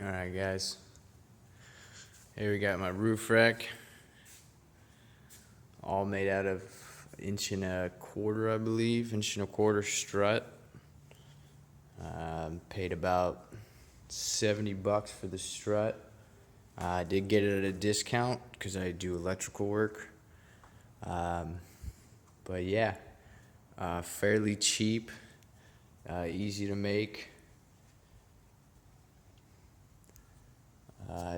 Alright guys, here we got my roof rack, all made out of 1.25 inch, I believe, 1.25 inch strut. Paid about $70 for the strut. I did get it at a discount because I do electrical work. But yeah, fairly cheap, easy to make.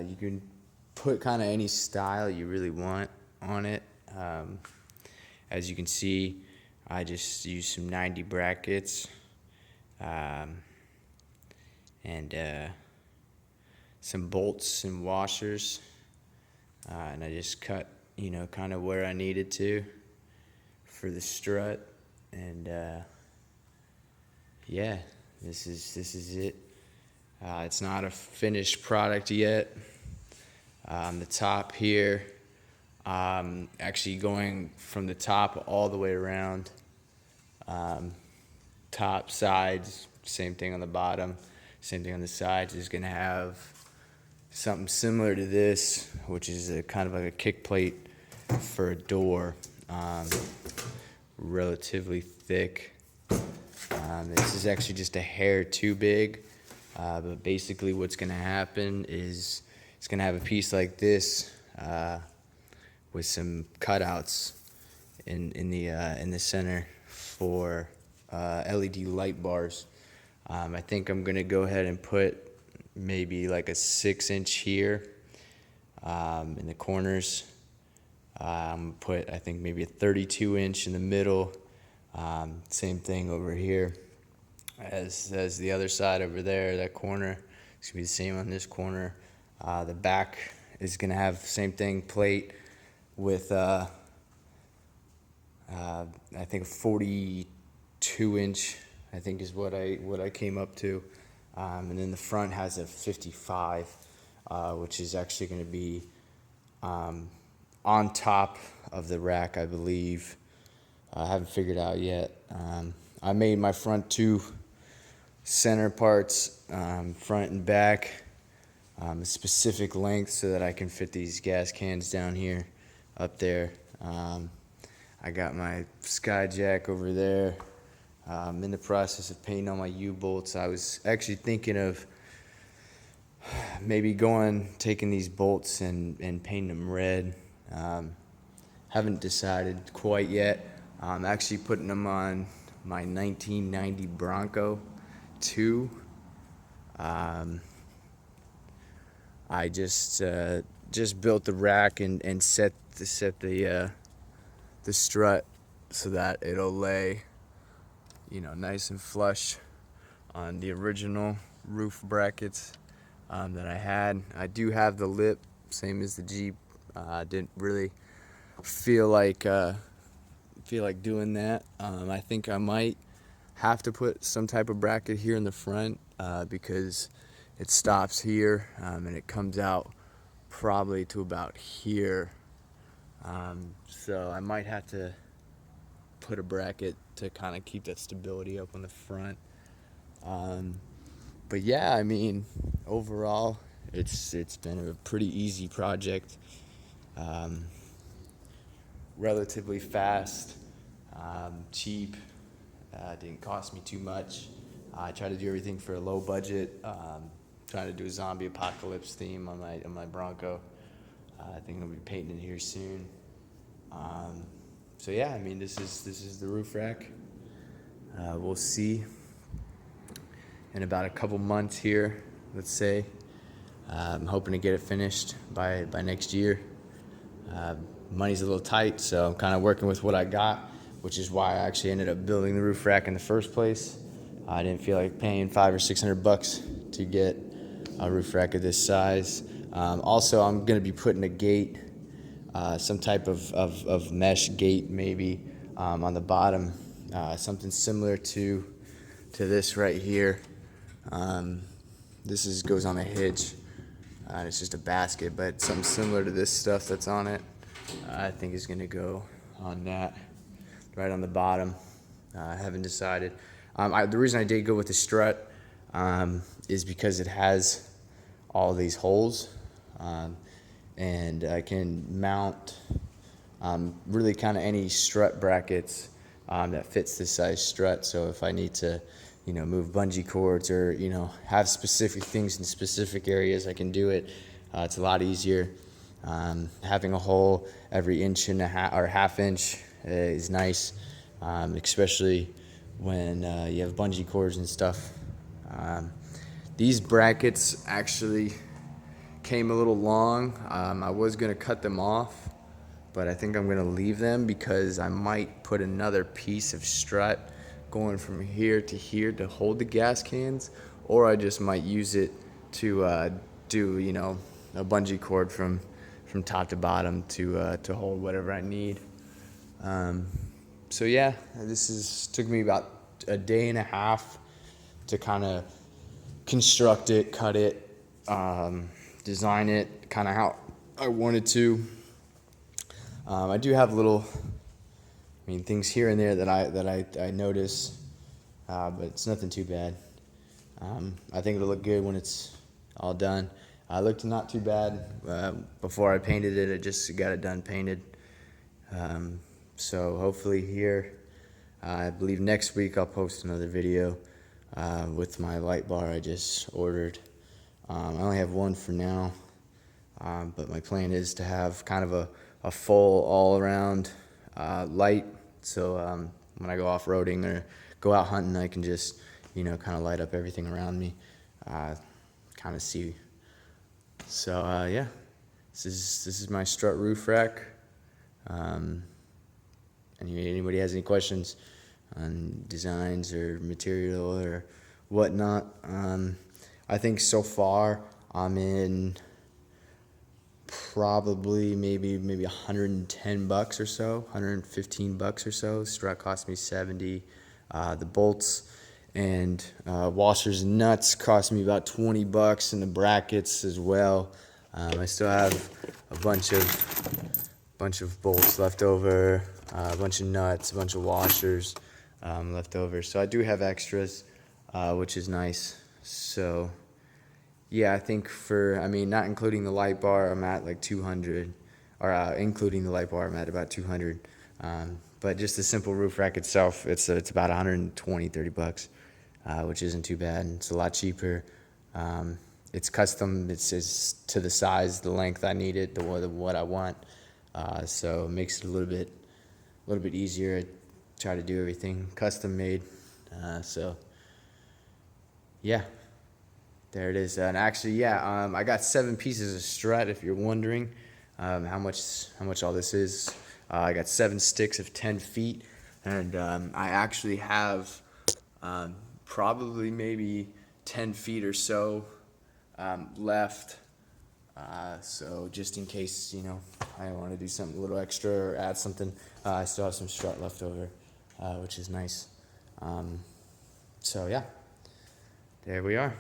You can put kind of any style you really want on it. As you can see, I just used some 90 brackets and some bolts and washers, and I just cut, kind of where I needed to for the strut. And yeah, this is it. It's not a finished product yet. On the top here, actually going from the top all the way around. Top, sides, same thing on the bottom, same thing on the sides, is gonna have something similar to this, which is a kind of like a kick plate for a door, relatively thick. This is actually just a hair too big. But basically what's going to happen is it's going to have a piece like this with some cutouts in the center for LED light bars. I think I'm going to go ahead and put maybe like a 6-inch here in the corners. I'm going to put, I think, maybe a 32-inch in the middle. Same thing over here as the other side over there, that corner. It's gonna be the same on this corner. The back is gonna have the same thing, plate with I think a 42-inch, I think is what I came up to, and then the front has a 55, which is actually gonna be on top of the rack, I believe. I haven't figured out yet. I made my front two center parts, front and back, a specific length so that I can fit these gas cans down here, up there. I got my sky jack over there. I'm in the process of painting all my U-bolts. I was actually thinking of maybe taking these bolts and painting them red. Haven't decided quite yet. I'm actually putting them on my 1990 Bronco 2. I just built the rack and set the strut so that it'll lay, nice and flush on the original roof brackets that I had. I do have the lip, same as the Jeep. I didn't really feel like doing that. I think I might have to put some type of bracket here in the front because it stops here and it comes out probably to about here. So I might have to put a bracket to kind of keep that stability up on the front. But yeah, I mean, overall, it's been a pretty easy project. Relatively fast, cheap, didn't cost me too much. I try to do everything for a low budget. Trying to do a zombie apocalypse theme on my Bronco. I think I'll be painting it here soon. So yeah, I mean, this is the roof rack. We'll see in about a couple months here, let's say. I'm hoping to get it finished by next year. Money's a little tight, so I'm kind of working with what I got, which is why I actually ended up building the roof rack in the first place. I didn't feel like paying $500 or $600 to get a roof rack of this size. Also, I'm going to be putting a gate, some type of mesh gate maybe on the bottom, something similar to this right here. This goes on a hitch. It's just a basket, but something similar to this stuff that's on it, I think is going to go on that, right on the bottom. I haven't decided. The reason I did go with the strut is because it has all these holes, and I can mount really kind of any strut brackets that fits this size strut. So if I need to, move bungee cords or, have specific things in specific areas, I can do it. It's a lot easier. Having a hole every inch and a half or half inch is nice, especially when you have bungee cords and stuff. These brackets actually came a little long. I was gonna cut them off, but I think I'm gonna leave them because I might put another piece of strut going from here to hold the gas cans, or I just might use it to do a bungee cord from top to bottom to hold whatever I need. So yeah, took me about a day and a half to kind of construct it, cut it, design it kind of how I wanted to. I do have little, things here and there that I notice, but it's nothing too bad. I think it'll look good when it's all done. It looked not too bad before I painted it. I just got it done painted. So hopefully here, I believe next week I'll post another video with my light bar I just ordered. I only have one for now, but my plan is to have kind of a full all-around light. So when I go off-roading or go out hunting, I can just, kind of light up everything around me, kind of see. So yeah, this is my strut roof rack. Anybody has any questions on designs or material or whatnot, I think so far I'm in probably maybe $110 or so, $115 or so. Strut cost me $70. The bolts and washers and nuts cost me about $20, and the brackets as well. I still have a bunch of bolts left over, a bunch of nuts, a bunch of washers left over. So I do have extras, which is nice. So yeah, I think not including the light bar, I'm at like 200, or including the light bar, I'm at about 200. But just the simple roof rack itself, it's about 120, $30, which isn't too bad. It's a lot cheaper. It's custom. It's to the size, the length I need it, what I want. So it makes it a little bit easier. I try to do everything custom made. So yeah, there it is. And actually, yeah, I got 7 pieces of strut. If you're wondering how much all this is, I got 7 sticks of 10 feet, and I actually have probably maybe 10 feet or so left. So just in case, I want to do something a little extra or add something, I still have some strut left over, which is nice. So yeah, there we are.